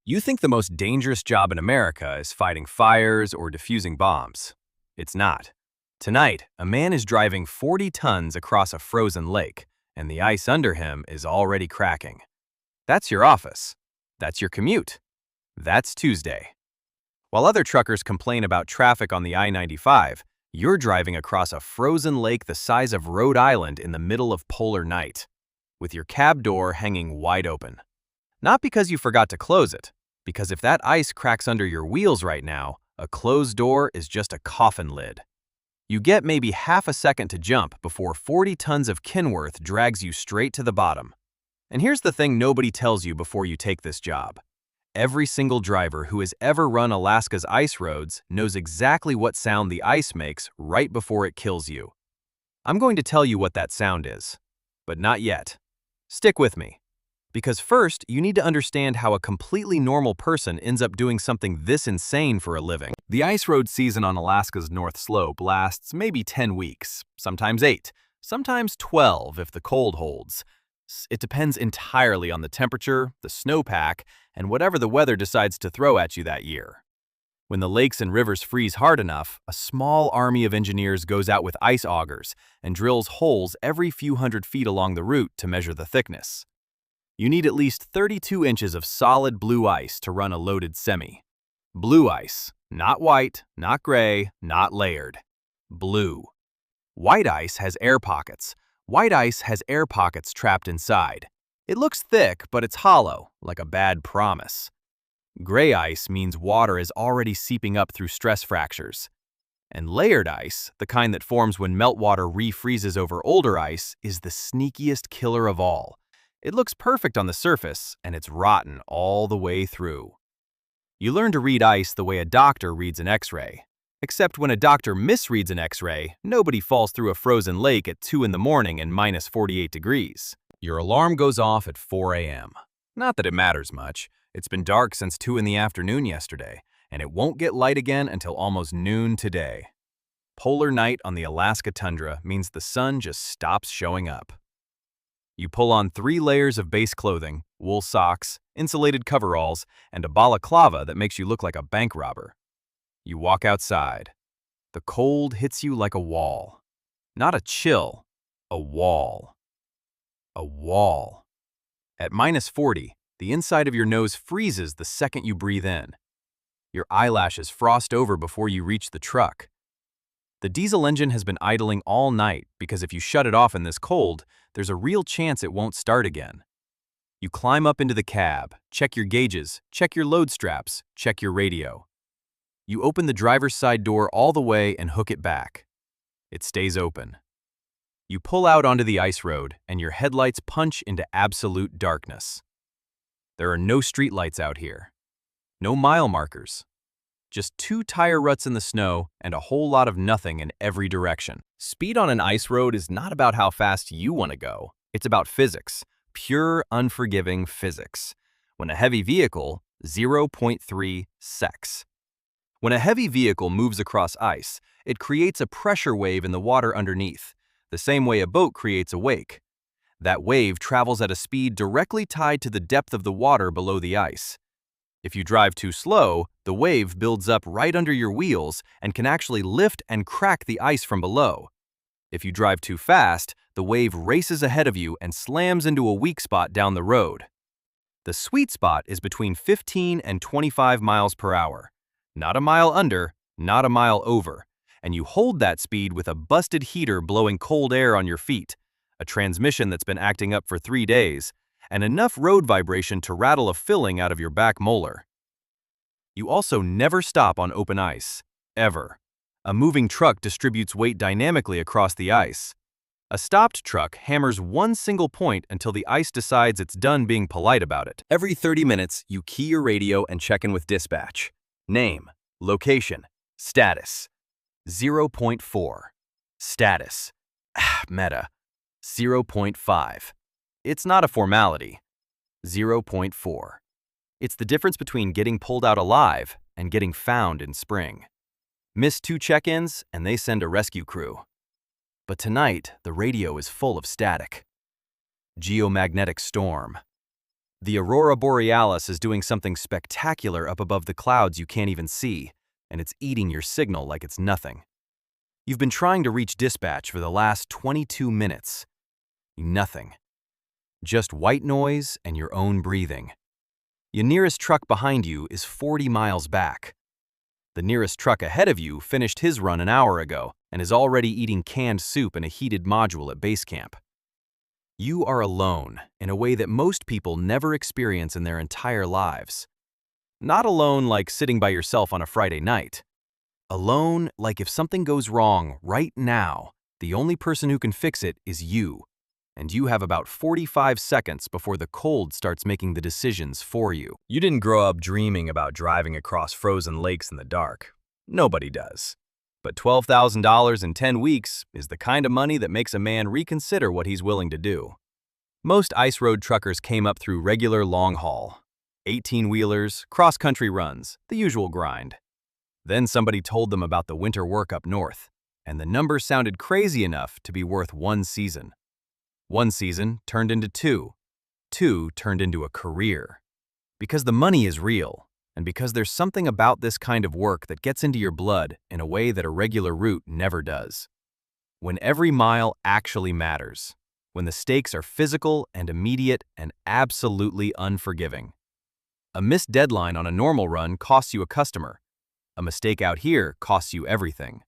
You think the most dangerous job in America is fighting fires or defusing bombs. It's not. Tonight, a man is driving 40 tons across a frozen lake, and the ice under him is already cracking. That's your office. That's your commute. That's Tuesday. While other truckers complain about traffic on the I-95, you're driving across a frozen lake the size of Rhode Island in the middle of polar night, with your cab door hanging wide open. Not because you forgot to close it, because if that ice cracks under your wheels right now, a closed door is just a coffin lid. You get maybe half a second to jump before 40 tons of Kenworth drags you straight to the bottom. And here's the thing nobody tells you before you take this job. Every single driver who has ever run Alaska's ice roads knows exactly what sound the ice makes right before it kills you. I'm going to tell you what that sound is, but not yet. Stick with me. Because first, you need to understand how a completely normal person ends up doing something this insane for a living. The ice road season on Alaska's North Slope lasts maybe 10 weeks, sometimes 8, sometimes 12 if the cold holds. It depends entirely on the temperature, the snowpack, and whatever the weather decides to throw at you that year. When the lakes and rivers freeze hard enough, a small army of engineers goes out with ice augers and drills holes every few hundred feet along the route to measure the thickness. You need at least 32 inches of solid blue ice to run a loaded semi. Blue ice, not white, not gray, not layered. Blue. White ice has air pockets. White ice has air pockets trapped inside. It looks thick, but it's hollow, like a bad promise. Gray ice means water is already seeping up through stress fractures. And layered ice, the kind that forms when meltwater refreezes over older ice, is the sneakiest killer of all. It looks perfect on the surface, and it's rotten all the way through. You learn to read ice the way a doctor reads an X-ray. Except when a doctor misreads an X-ray, nobody falls through a frozen lake at 2 in the morning and minus 48 degrees. Your alarm goes off at 4 a.m. Not that it matters much. It's been dark since 2 in the afternoon yesterday, and it won't get light again until almost noon today. Polar night on the Alaska tundra means the sun just stops showing up. You pull on 3 layers of base clothing, wool socks, insulated coveralls, and a balaclava that makes you look like a bank robber. You walk outside. The cold hits you like a wall. Not a chill, a wall. A wall. At minus 40, the inside of your nose freezes the second you breathe in. Your eyelashes frost over before you reach the truck. The diesel engine has been idling all night because if you shut it off in this cold, there's a real chance it won't start again. You climb up into the cab, check your gauges, check your load straps, check your radio. You open the driver's side door all the way and hook it back. It stays open. You pull out onto the ice road and your headlights punch into absolute darkness. There are no streetlights out here. No mile markers. Just 2 tire ruts in the snow and a whole lot of nothing in every direction. Speed on an ice road is not about how fast you want to go. It's about physics. Pure, unforgiving physics. When a heavy vehicle, 0.3 secs. When a heavy vehicle moves across ice, it creates a pressure wave in the water underneath, the same way a boat creates a wake. That wave travels at a speed directly tied to the depth of the water below the ice. If you drive too slow, the wave builds up right under your wheels and can actually lift and crack the ice from below. If you drive too fast, the wave races ahead of you and slams into a weak spot down the road. The sweet spot is between 15 and 25 miles per hour. Not a mile under, not a mile over. And you hold that speed with a busted heater blowing cold air on your feet, a transmission that's been acting up for 3 days, and enough road vibration to rattle a filling out of your back molar. You also never stop on open ice, ever. A moving truck distributes weight dynamically across the ice. A stopped truck hammers one single point until the ice decides it's done being polite about it. Every 30 minutes, you key your radio and check in with dispatch. Name, location, status. 0.4. Status. Meta. 0.5. It's not a formality. 0.4. It's the difference between getting pulled out alive and getting found in spring. Miss 2 check-ins and they send a rescue crew. But tonight, the radio is full of static. Geomagnetic storm. The aurora borealis is doing something spectacular up above the clouds you can't even see, and it's eating your signal like it's nothing. You've been trying to reach dispatch for the last 22 minutes. Nothing. Just white noise and your own breathing. Your nearest truck behind you is 40 miles back. The nearest truck ahead of you finished his run an hour ago and is already eating canned soup in a heated module at base camp. You are alone in a way that most people never experience in their entire lives. Not alone like sitting by yourself on a Friday night. Alone like if something goes wrong right now, the only person who can fix it is you, and you have about 45 seconds before the cold starts making the decisions for you. You didn't grow up dreaming about driving across frozen lakes in the dark. Nobody does. But $12,000 in 10 weeks is the kind of money that makes a man reconsider what he's willing to do. Most ice road truckers came up through regular long haul, 18-wheelers, cross-country runs, the usual grind. Then somebody told them about the winter work up north, and the number sounded crazy enough to be worth one season. One season turned into two. Two turned into a career. Because the money is real, and because there's something about this kind of work that gets into your blood in a way that a regular route never does. When every mile actually matters. When the stakes are physical and immediate and absolutely unforgiving. A missed deadline on a normal run costs you a customer. A mistake out here costs you everything.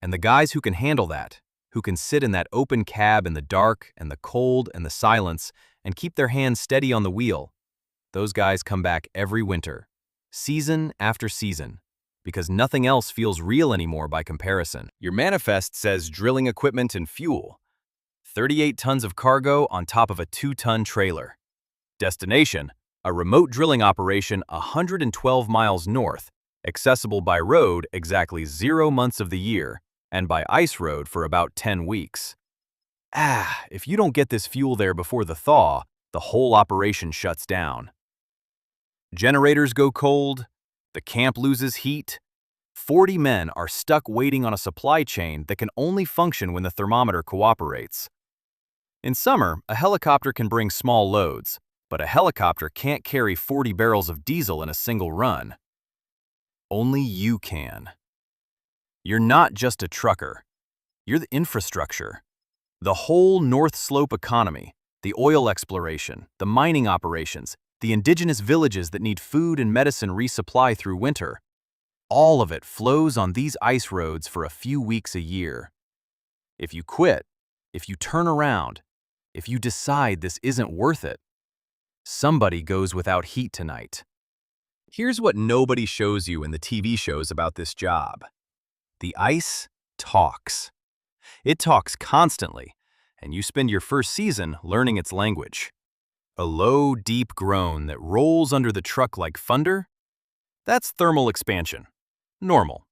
And the guys who can handle that, who can sit in that open cab in the dark and the cold and the silence and keep their hands steady on the wheel, those guys come back every winter, season after season, because nothing else feels real anymore by comparison. Your manifest says drilling equipment and fuel. 38 tons of cargo on top of a 2-ton trailer. Destination, a remote drilling operation 112 miles north, accessible by road exactly 0 months of the year, and by ice road for about 10 weeks. If you don't get this fuel there before the thaw, the whole operation shuts down. Generators go cold, the camp loses heat. 40 men are stuck waiting on a supply chain that can only function when the thermometer cooperates. In summer, a helicopter can bring small loads, but a helicopter can't carry 40 barrels of diesel in a single run. Only you can. You're not just a trucker. You're the infrastructure. The whole North Slope economy, the oil exploration, the mining operations, the indigenous villages that need food and medicine resupply through winter. All of it flows on these ice roads for a few weeks a year. If you quit, if you turn around, if you decide this isn't worth it, somebody goes without heat tonight. Here's what nobody shows you in the TV shows about this job. The ice talks. It talks constantly, and you spend your first season learning its language. A low, deep groan that rolls under the truck like thunder? That's thermal expansion. Normal.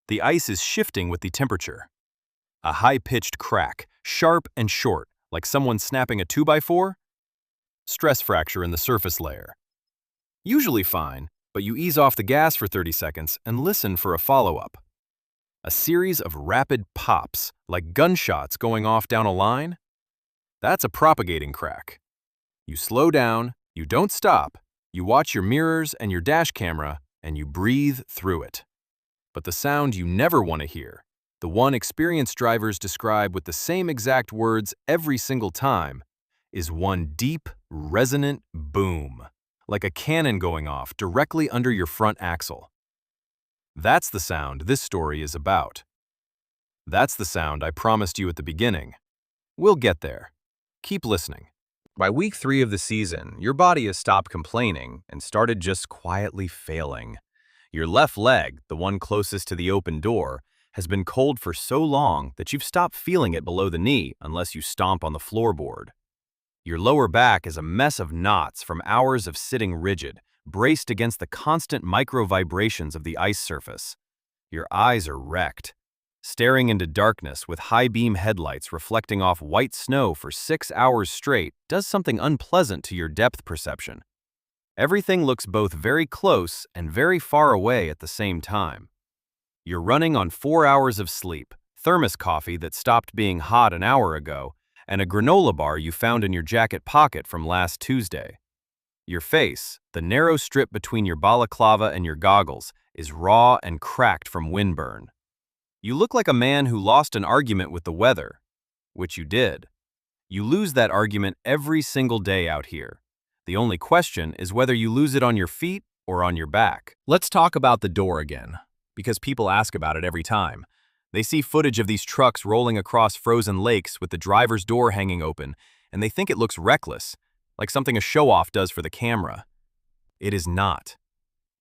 The ice is shifting with the temperature. A high-pitched crack, sharp and short, like someone snapping a 2x4? Stress fracture in the surface layer. Usually fine, but you ease off the gas for 30 seconds and listen for a follow-up. A series of rapid pops, like gunshots going off down a line? That's a propagating crack. You slow down, you don't stop, you watch your mirrors and your dash camera, and you breathe through it. But the sound you never want to hear, the one experienced drivers describe with the same exact words every single time, is one deep, resonant boom, like a cannon going off directly under your front axle. That's the sound this story is about. That's the sound I promised you at the beginning. We'll get there. Keep listening. By week 3 of the season, your body has stopped complaining and started just quietly failing. Your left leg, the one closest to the open door, has been cold for so long that you've stopped feeling it below the knee unless you stomp on the floorboard. Your lower back is a mess of knots from hours of sitting rigid, braced against the constant micro-vibrations of the ice surface. Your eyes are wrecked. Staring into darkness with high-beam headlights reflecting off white snow for 6 hours straight does something unpleasant to your depth perception. Everything looks both very close and very far away at the same time. You're running on 4 hours of sleep, thermos coffee that stopped being hot an hour ago, and a granola bar you found in your jacket pocket from last Tuesday. Your face, the narrow strip between your balaclava and your goggles, is raw and cracked from windburn. You look like a man who lost an argument with the weather, which you did. You lose that argument every single day out here. The only question is whether you lose it on your feet or on your back. Let's talk about the door again, because people ask about it every time. They see footage of these trucks rolling across frozen lakes with the driver's door hanging open, and they think it looks reckless, like something a show-off does for the camera. It is not.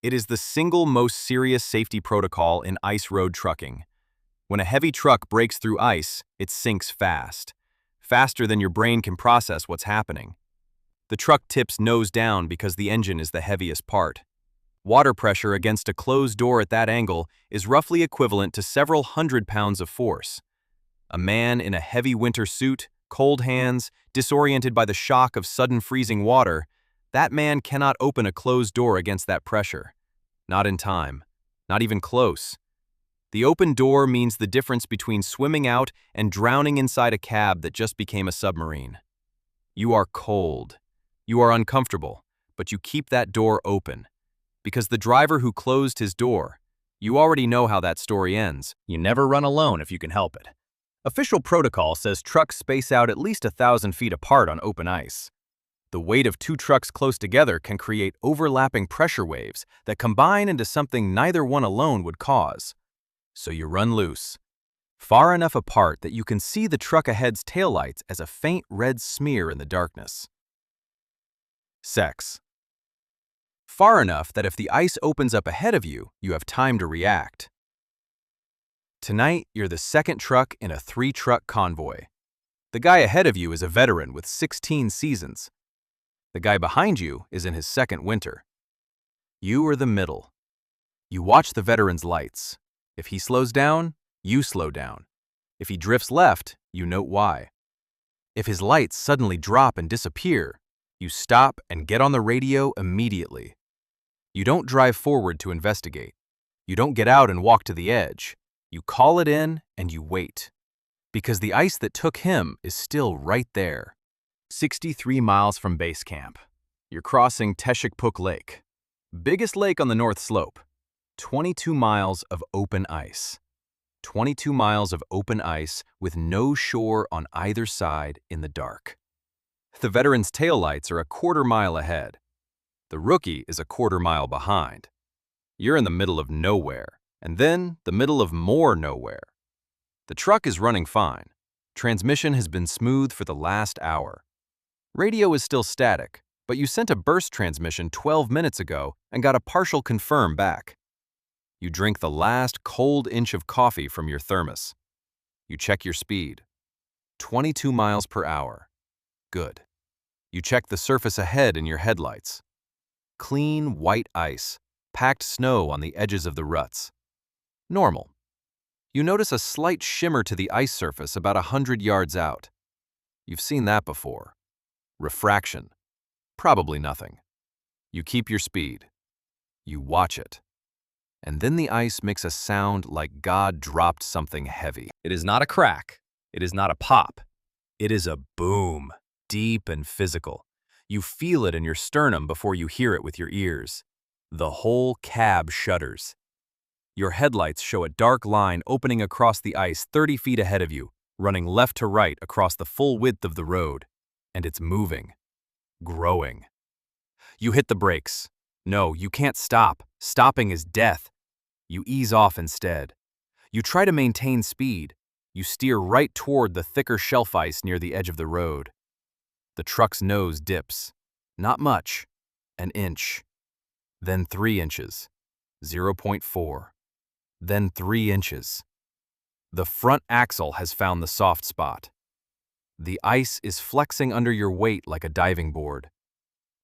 It is the single most serious safety protocol in ice road trucking. When a heavy truck breaks through ice, it sinks fast, faster than your brain can process what's happening. The truck tips nose down because the engine is the heaviest part. Water pressure against a closed door at that angle is roughly equivalent to several hundred pounds of force. A man in a heavy winter suit, cold hands, disoriented by the shock of sudden freezing water, that man cannot open a closed door against that pressure. Not in time. Not even close. The open door means the difference between swimming out and drowning inside a cab that just became a submarine. You are cold. You are uncomfortable, but you keep that door open. Because the driver who closed his door, you already know how that story ends. You never run alone if you can help it. Official protocol says trucks space out at least 1,000 feet apart on open ice. The weight of two trucks close together can create overlapping pressure waves that combine into something neither one alone would cause. So you run loose, far enough apart that you can see the truck ahead's taillights as a faint red smear in the darkness. Sex. Far enough that if the ice opens up ahead of you, you have time to react. Tonight, you're the second truck in a 3-truck convoy. The guy ahead of you is a veteran with 16 seasons. The guy behind you is in his second winter. You are the middle. You watch the veteran's lights. If he slows down, you slow down. If he drifts left, you note why. If his lights suddenly drop and disappear, you stop and get on the radio immediately. You don't drive forward to investigate. You don't get out and walk to the edge. You call it in and you wait. Because the ice that took him is still right there. 63 miles from base camp. You're crossing Teshikpuk Lake. Biggest lake on the north slope. 22 miles of open ice. 22 miles of open ice with no shore on either side in the dark. The veteran's taillights are a quarter mile ahead. The rookie is a quarter mile behind. You're in the middle of nowhere, and then the middle of more nowhere. The truck is running fine. Transmission has been smooth for the last hour. Radio is still static, but you sent a burst transmission 12 minutes ago and got a partial confirm back. You drink the last cold inch of coffee from your thermos. You check your speed. 22 miles per hour. Good. You check the surface ahead in your headlights. Clean, white ice, packed snow on the edges of the ruts. Normal. You notice a slight shimmer to the ice surface about 100 yards out. You've seen that before. Refraction. Probably nothing. You keep your speed. You watch it. And then the ice makes a sound like God dropped something heavy. It is not a crack. It is not a pop. It is a boom, deep and physical. You feel it in your sternum before you hear it with your ears. The whole cab shudders. Your headlights show a dark line opening across the ice 30 feet ahead of you, running left to right across the full width of the road. And it's moving. Growing. You hit the brakes. No, you can't stop. Stopping is death. You ease off instead. You try to maintain speed. You steer right toward the thicker shelf ice near the edge of the road. The truck's nose dips. Not much. An inch. Then 3 inches. 0.4. Then 3 inches. The front axle has found the soft spot. The ice is flexing under your weight like a diving board.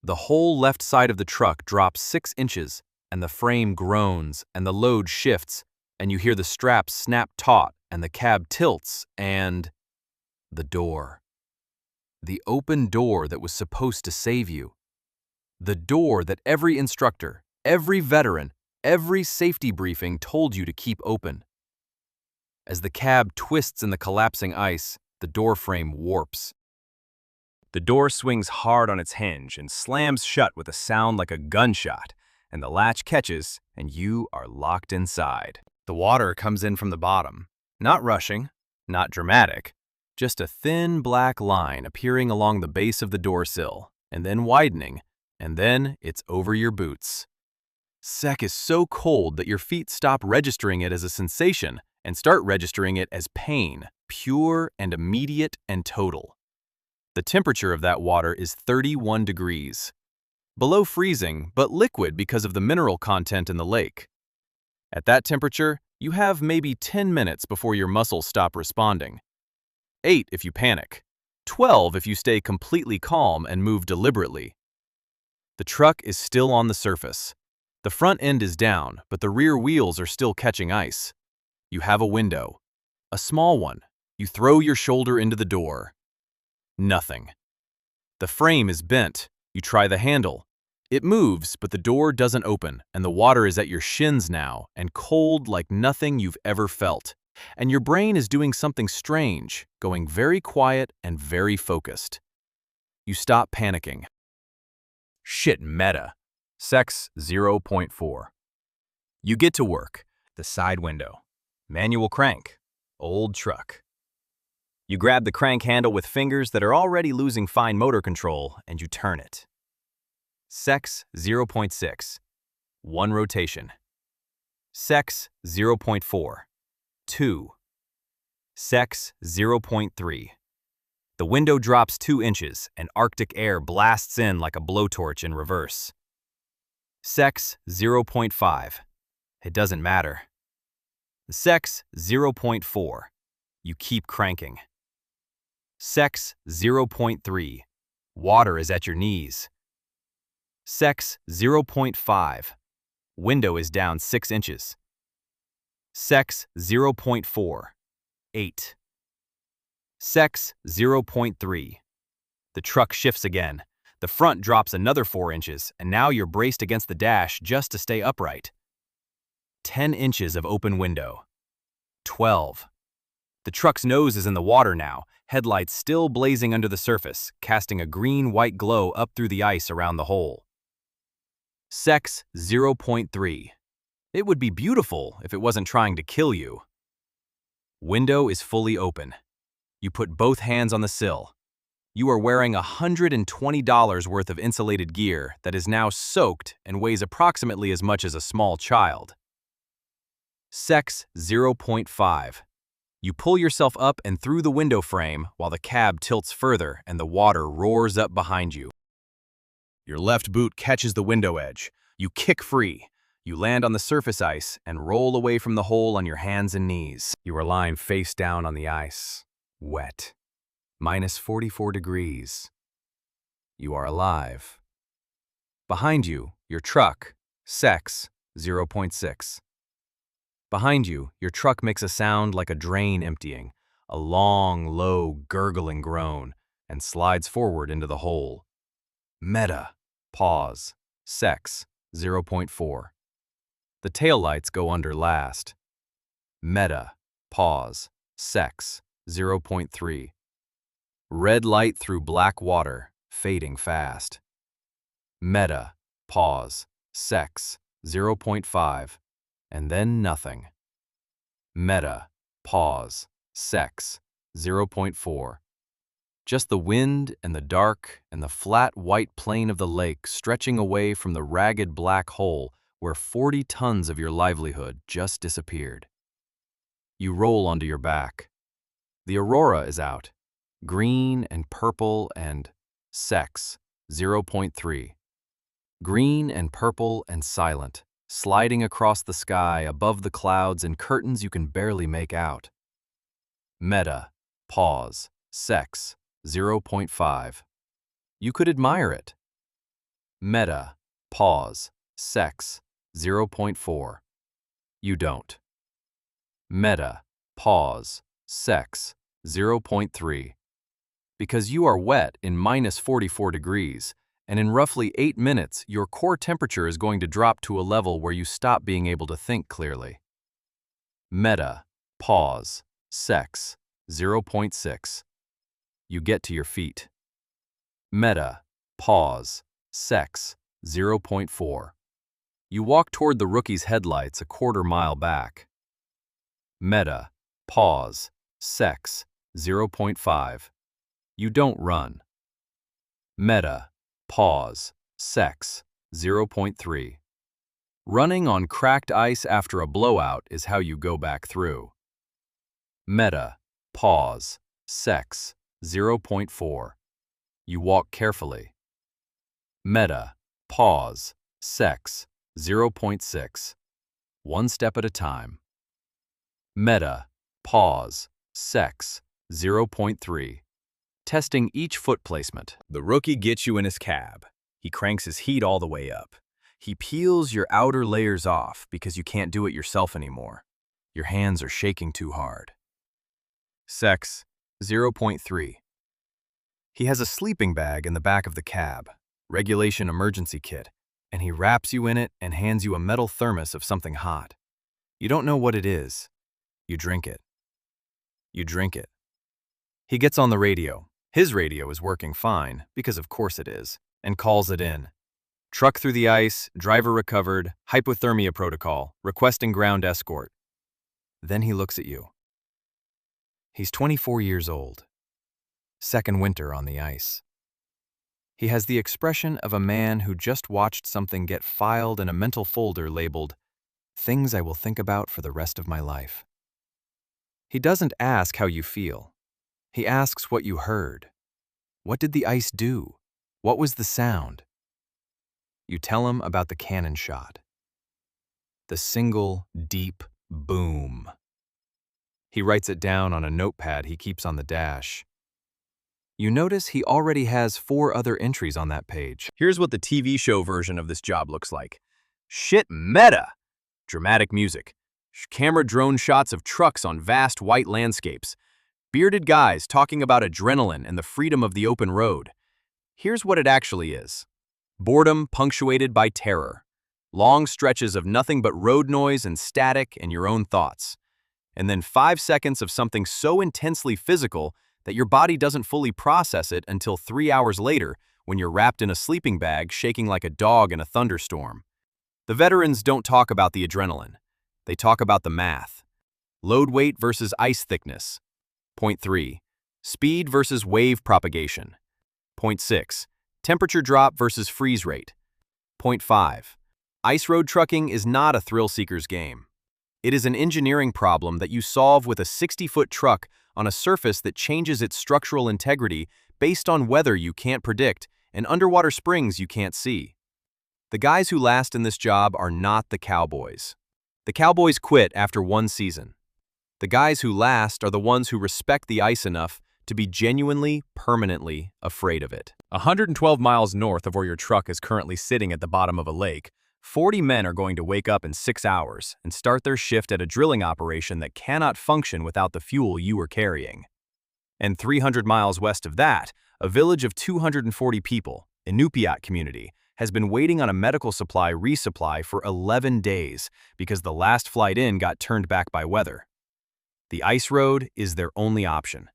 The whole left side of the truck drops 6 inches, and the frame groans, and the load shifts, and you hear the straps snap taut, and the cab tilts, and the door. The open door that was supposed to save you. The door that every instructor, every veteran, every safety briefing told you to keep open. As the cab twists in the collapsing ice, the door frame warps. The door swings hard on its hinge and slams shut with a sound like a gunshot, and the latch catches, and you are locked inside. The water comes in from the bottom, not rushing, not dramatic, just a thin black line appearing along the base of the door sill, and then widening, and then it's over your boots. Sec is so cold that your feet stop registering it as a sensation and start registering it as pain, pure and immediate and total. The temperature of that water is 31 degrees. Below freezing, but liquid because of the mineral content in the lake. At that temperature, you have maybe 10 minutes before your muscles stop responding. 8 if you panic. 12 if you stay completely calm and move deliberately. The truck is still on the surface. The front end is down, but the rear wheels are still catching ice. You have a window. A small one. You throw your shoulder into the door. Nothing. The frame is bent. You try the handle. It moves, but the door doesn't open, and the water is at your shins now, and cold like nothing you've ever felt. And your brain is doing something strange, going very quiet and very focused. You stop panicking. Shit meta. Sex 0.4. You get to work. The side window. Manual crank. Old truck. You grab the crank handle with fingers that are already losing fine motor control, and you turn it. Sex 0.6. 1 rotation. Sex 0.4. 2. Sex 0.3. The window drops 2 inches, and Arctic air blasts in like a blowtorch in reverse. Sex 0.5. It doesn't matter. Sex 0.4. You keep cranking. Sex 0.3. Water is at your knees. Sex 0.5. Window is down 6 inches. Sex 0.4. 8. Sex 0.3. The truck shifts again. The front drops another 4 inches, and now you're braced against the dash just to stay upright. 10 inches of open window. 12. The truck's nose is in the water now, headlights still blazing under the surface, casting a green-white glow up through the ice around the hole. Sex 0.3. It would be beautiful if it wasn't trying to kill you. Window is fully open. You put both hands on the sill. You are wearing $120 worth of insulated gear that is now soaked and weighs approximately as much as a small child. Sex 0.5. You pull yourself up and through the window frame while the cab tilts further and the water roars up behind you. Your left boot catches the window edge. You kick free. You land on the surface ice and roll away from the hole on your hands and knees. You are lying face down on the ice, wet. -44 degrees. You are alive. Behind you, your truck, Sex 0.6. Behind you, your truck makes a sound like a drain emptying, a long, low, gurgling groan, and slides forward into the hole. Meta. Pause. Sex 0.4. The taillights go under last. Meta. Pause. Sex 0.3. Red light through black water, fading fast. Meta. Pause. Sex 0.5. And then nothing. Meta. Pause. Sex 0.4. Just the wind and the dark and the flat white plain of the lake stretching away from the ragged black hole where 40 tons of your livelihood just disappeared. You roll onto your back. The aurora is out, green and purple and Sex 0.3. Green and purple and silent, sliding across the sky above the clouds and curtains you can barely make out. Meta. Pause. Sex 0.5. You could admire it. Meta. Pause. Sex 0.4. You don't. Meta. Pause. Sex 0.3. Because you are wet in -44 degrees, and in roughly 8 minutes, your core temperature is going to drop to a level where you stop being able to think clearly. Meta. Pause. Sex 0.6. You get to your feet. Meta, pause, sex, 0.4. You walk toward the rookie's headlights a quarter-mile back. Meta, pause, sex, 0.5. You don't run. Meta, pause, sex, 0.3. Running on cracked ice after a blowout is how you go back through. Meta, pause, sex, 0.4. You walk carefully. Meta, pause, sex, 0.6. One step at a time. Meta, pause, sex, 0.3. Testing each foot placement. The rookie gets you in his cab. He cranks his heat all the way up. He peels your outer layers off because you can't do it yourself anymore. Your hands are shaking too hard. Sex, 0.3. He has a sleeping bag in the back of the cab, regulation emergency kit, and he wraps you in it and hands you a metal thermos of something hot. You don't know what it is. You drink it. You drink it. He gets on the radio. His radio is working fine, because of course it is, and calls it in. Truck through the ice, driver recovered, hypothermia protocol, requesting ground escort. Then he looks at you. He's 24 years old. Second winter on the ice. He has the expression of a man who just watched something get filed in a mental folder labeled, "Things I will think about for the rest of my life." He doesn't ask how you feel. He asks what you heard. What did the ice do? What was the sound? You tell him about the cannon shot. The single, deep boom. He writes it down on a notepad he keeps on the dash. You notice he already has 4 other entries on that page. Here's what the TV show version of this job looks like. Shit meta! Dramatic music. Camera drone shots of trucks on vast white landscapes. Bearded guys talking about adrenaline and the freedom of the open road. Here's what it actually is. Boredom punctuated by terror. Long stretches of nothing but road noise and static and your own thoughts. And then 5 seconds of something so intensely physical that your body doesn't fully process it until 3 hours later when you're wrapped in a sleeping bag shaking like a dog in a thunderstorm. The veterans don't talk about the adrenaline. They talk about the math. Load weight versus ice thickness. Point 3. Speed versus wave propagation. Point 6. Temperature drop versus freeze rate. Point 5. Ice road trucking is not a thrill-seeker's game. It is an engineering problem that you solve with a 60-foot truck on a surface that changes its structural integrity based on weather you can't predict and underwater springs you can't see. The guys who last in this job are not the cowboys. The cowboys quit after 1 season. The guys who last are the ones who respect the ice enough to be genuinely, permanently afraid of it. 112 miles north of where your truck is currently sitting at the bottom of a lake, 40 men are going to wake up in 6 hours and start their shift at a drilling operation that cannot function without the fuel you are carrying. And 300 miles west of that, a village of 240 people, Inupiat community, has been waiting on a medical supply resupply for 11 days because the last flight in got turned back by weather. The ice road is their only option.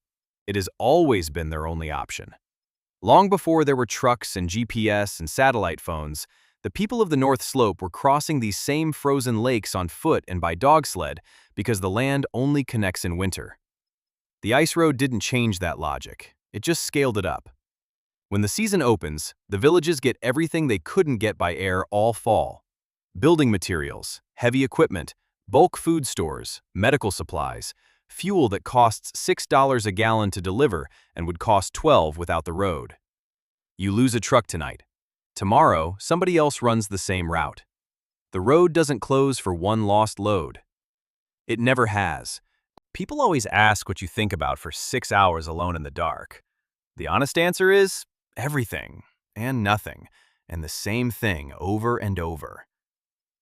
It has always been their only option. Long before there were trucks and GPS and satellite phones, the people of the North Slope were crossing these same frozen lakes on foot and by dog sled because the land only connects in winter. The ice road didn't change that logic. It just scaled it up. When the season opens, the villages get everything they couldn't get by air all fall. Building materials, heavy equipment, bulk food stores, medical supplies, fuel that costs $6 a gallon to deliver and would cost $12 without the road. You lose a truck tonight. Tomorrow, somebody else runs the same route. The road doesn't close for one lost load. It never has. People always ask what you think about for 6 hours alone in the dark. The honest answer is everything and nothing, and the same thing over and over.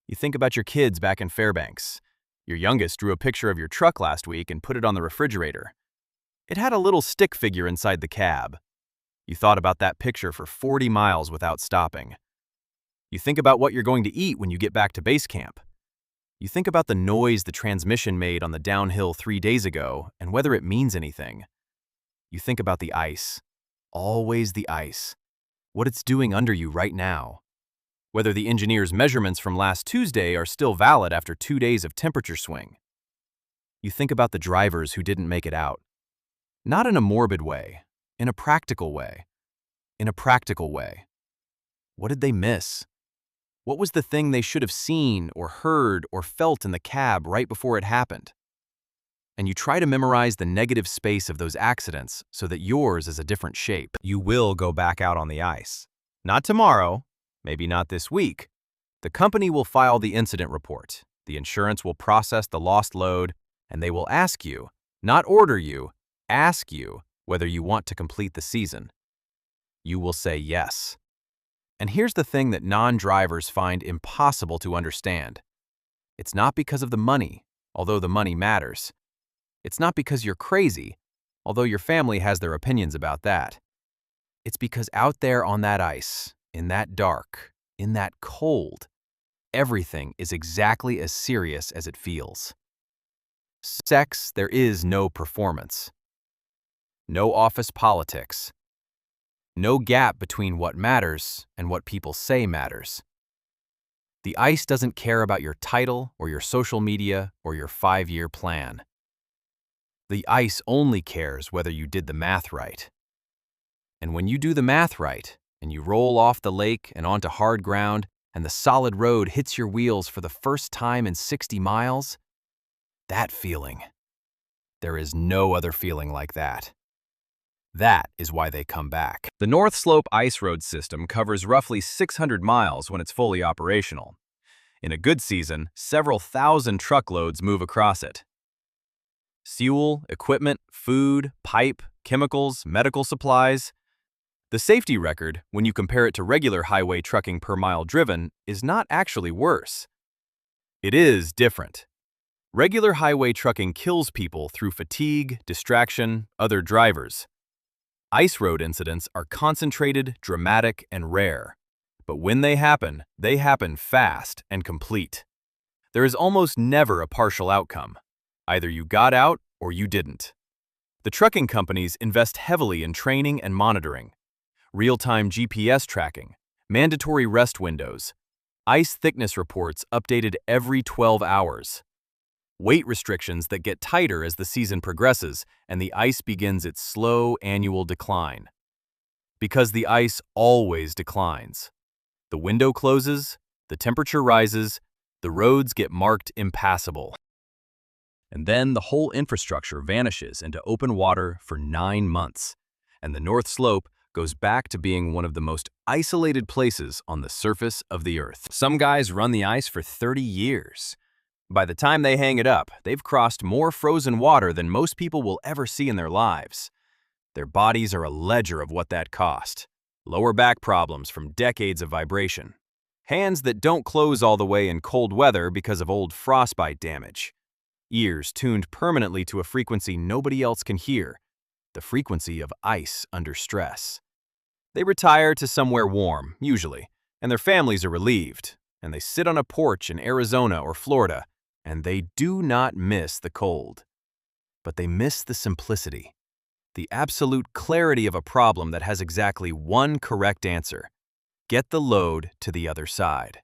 You think about your kids back in Fairbanks. Your youngest drew a picture of your truck last week and put it on the refrigerator. It had a little stick figure inside the cab. You thought about that picture for 40 miles without stopping. You think about what you're going to eat when you get back to base camp. You think about the noise the transmission made on the downhill 3 days ago and whether it means anything. You think about the ice. Always the ice. what it's doing under you right now. Whether the engineer's measurements from last Tuesday are still valid after 2 days of temperature swing. You think about the drivers who didn't make it out. Not in a morbid way, in a practical way. In a practical way. What did they miss? What was the thing they should have seen or heard or felt in the cab right before it happened? And you try to memorize the negative space of those accidents so that yours is a different shape. You will go back out on the ice. Not tomorrow, maybe not this week. The company will file the incident report. The insurance will process the lost load, and they will ask you, not order you, ask you whether you want to complete the season. You will say yes. And here's the thing that non-drivers find impossible to understand. It's not because of the money, although the money matters. It's not because you're crazy, although your family has their opinions about that. It's because out there on that ice, in that dark, in that cold, everything is exactly as serious as it feels. Sex, there is no performance. No office politics. No gap between what matters and what people say matters. The ice doesn't care about your title or your social media or your 5-year plan. The ice only cares whether you did the math right. And when you do the math right, and you roll off the lake and onto hard ground, and the solid road hits your wheels for the first time in 60 miles, that feeling, there is no other feeling like that. That is why they come back. The North Slope Ice Road system covers roughly 600 miles when it's fully operational. In a good season, several thousand truckloads move across it. Fuel, equipment, food, pipe, chemicals, medical supplies. The safety record, when you compare it to regular highway trucking per mile driven, is not actually worse. It is different. Regular highway trucking kills people through fatigue, distraction, other drivers. Ice road incidents are concentrated, dramatic, and rare. But when they happen fast and complete. There is almost never a partial outcome. Either you got out or you didn't. The trucking companies invest heavily in training and monitoring. Real-time GPS tracking, mandatory rest windows, ice thickness reports updated every 12 hours. Weight restrictions that get tighter as the season progresses and the ice begins its slow annual decline. Because the ice always declines. The window closes, the temperature rises, the roads get marked impassable. And then the whole infrastructure vanishes into open water for 9 months, and the North Slope goes back to being one of the most isolated places on the surface of the Earth. Some guys run the ice for 30 years. By the time they hang it up, they've crossed more frozen water than most people will ever see in their lives. Their bodies are a ledger of what that cost. Lower back problems from decades of vibration. Hands that don't close all the way in cold weather because of old frostbite damage. Ears tuned permanently to a frequency nobody else can hear, the frequency of ice under stress. They retire to somewhere warm, usually, and their families are relieved, and they sit on a porch in Arizona or Florida, and they do not miss the cold. But they miss the simplicity, the absolute clarity of a problem that has exactly one correct answer. Get the load to the other side.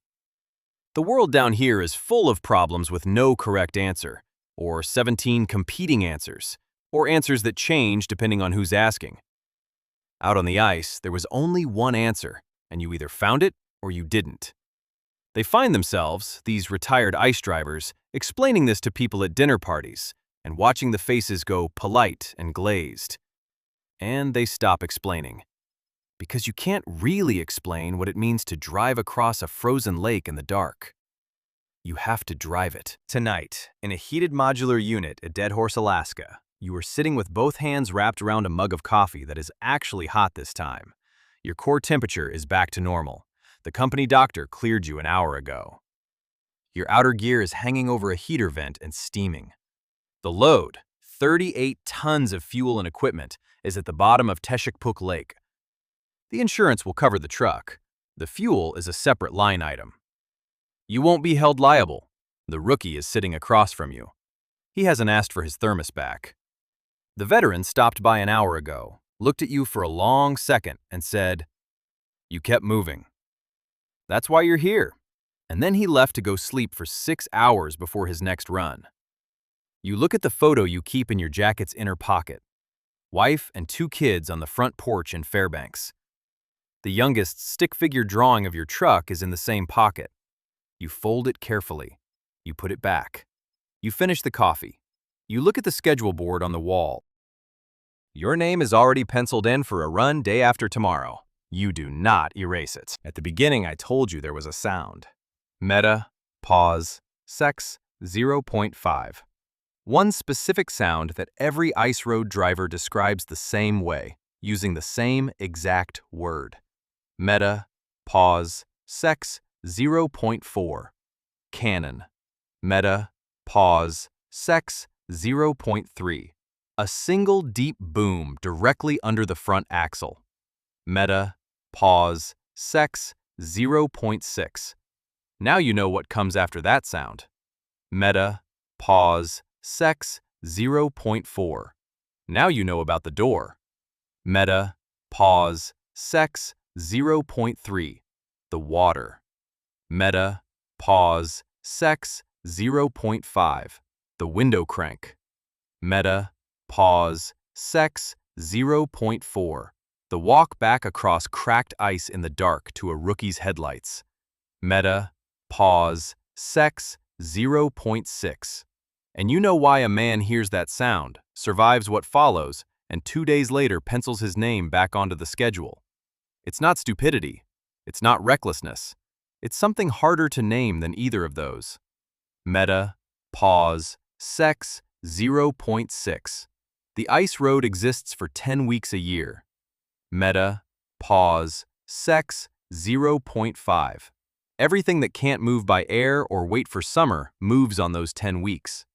The world down here is full of problems with no correct answer, or 17 competing answers, or answers that change depending on who's asking. Out on the ice, there was only one answer, and you either found it or you didn't. They find themselves, these retired ice drivers, explaining this to people at dinner parties, and watching the faces go polite and glazed. And they stop explaining. Because you can't really explain what it means to drive across a frozen lake in the dark. You have to drive it. Tonight, in a heated modular unit at Dead Horse, Alaska, you are sitting with both hands wrapped around a mug of coffee that is actually hot this time. Your core temperature is back to normal. The company doctor cleared you an hour ago. Your outer gear is hanging over a heater vent and steaming. The load, 38 tons of fuel and equipment, is at the bottom of Teshikpuk Lake. The insurance will cover the truck. The fuel is a separate line item. You won't be held liable. The rookie is sitting across from you. He hasn't asked for his thermos back. The veteran stopped by an hour ago, looked at you for a long second, and said, You kept moving. That's why you're here. And then he left to go sleep for 6 hours before his next run. You look at the photo you keep in your jacket's inner pocket. Wife and 2 kids on the front porch in Fairbanks. The youngest stick figure drawing of your truck is in the same pocket. You fold it carefully. You put it back. You finish the coffee. You look at the schedule board on the wall. Your name is already penciled in for a run day after tomorrow. You do not erase it. At the beginning, I told you there was a sound. Meta, pause, sex, 0.5. One specific sound that every ice road driver describes the same way, using the same exact word. Meta, pause, sex, 0.4. Cannon. Meta, pause, sex, 0.3. A single deep boom directly under the front axle. Meta, pause, sex, 0.6. Now you know what comes after that sound. Meta, pause, sex, 0.4. Now you know about the door. Meta, pause, sex, 0.3. The water. Meta, pause, sex, 0.5. The window crank. Meta, pause, sex, 0.4. The walk back across cracked ice in the dark to a rookie's headlights. Meta, pause, sex, 0.6. And you know why a man hears that sound, survives what follows, and 2 days later pencils his name back onto the schedule. It's not stupidity. It's not recklessness. It's something harder to name than either of those. Meta, pause, sex, 0.6. The ice road exists for 10 weeks a year. Meta, pause, sex, 0.5. Everything that can't move by air or wait for summer moves on those 10 weeks.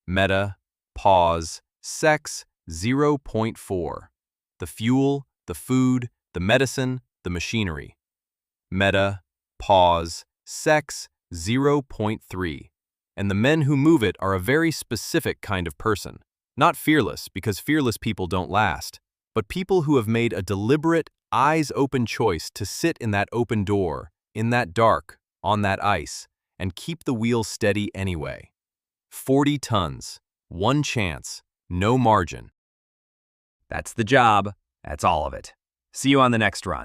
Meta, pause, sex, 0.4. The fuel, the food, the medicine, the machinery. Meta, pause, sex, 0.3. And the men who move it are a very specific kind of person. Not fearless, because fearless people don't last, but people who have made a deliberate, eyes-open choice to sit in that open door, in that dark, on that ice, and keep the wheel steady anyway. 40 tons, one chance, no margin. That's the job. That's all of it. See you on the next run.